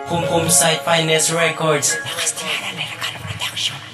Home Site Finest Records.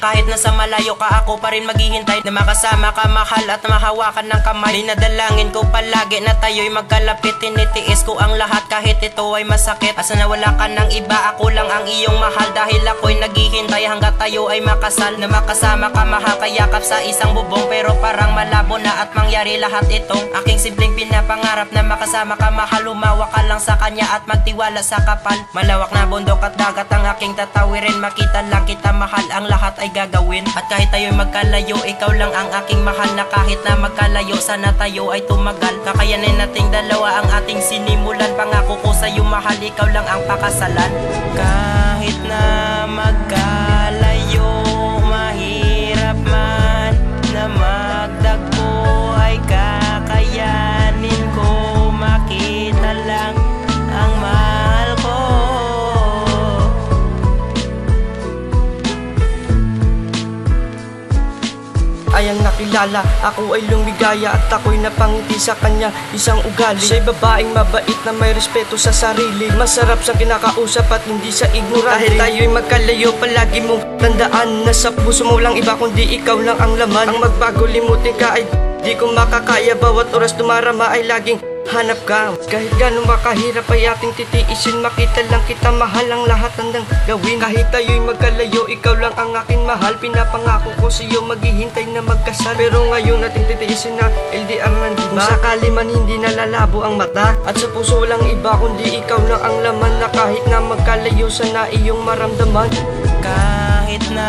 Kahit nasa malayo ka, ako pa rin maghihintay na makasama ka, mahal at mahawakan ng kamay. Dinadalangin ko palagi na tayo'y magkalapit. Tinitiis ko ang lahat kahit ito ay masakit. Asa na wala ka ng iba, ako lang ang iyong mahal. Dahil ako'y naghihintay hanggat tayo ay makasal. Na makasama ka, makakayakap sa isang bubong. Pero parang malabo na at mangyari lahat itong aking simpleng pinapangarap. Na makasama ka, mahal, umawak ka lang sa kanya at magtiwala sa kapal. Malawak na bundok at dagat ang aking tatawirin. Makita lang kita, mahal, ang lahat ay gagawin. At kahit tayo'y magkalayo, ikaw lang ang aking mahal. Na kahit na magkalayo, sana tayo ay tumagal. Kakayanin nating dalawa ang ating sinimulan. Pangako ko sa'yo, mahal, ikaw lang ang pakasalan. Kahit na magkalayo, mahirap man na magdagpo, ay kakayanin ko. Makita lang ang mahal ko. Ayang nakilala, ako ay lumigaya at ako'y napangiti sa kanya. Isang ugali, siya'y babaeng mabait na may respeto sa sarili. Masarap siyang kinakausap at hindi sa ignorante. Kahit tayo'y magkalayo, palagi mong tandaan na sa puso mo lang iba kundi ikaw lang ang laman. Ang magbago, limutin ka ay di ko makakaya. Bawat oras tumarama ay laging hanap ka. Kahit gano'ng makahirap ay ating titiisin. Makita lang kita, mahal, ang lahat handang gawin. Kahit tayo'y magkalayo, ikaw lang ang aking mahal. Pinapangako ko sa'yo, maghihintay na magkasal. Pero ngayon nating titiisin na LDR man, diba? Kung sakali man hindi nalalabo ang mata, at sa puso walang iba kundi ikaw lang ang laman. Na kahit na magkalayo, sana iyong maramdaman. Kahit na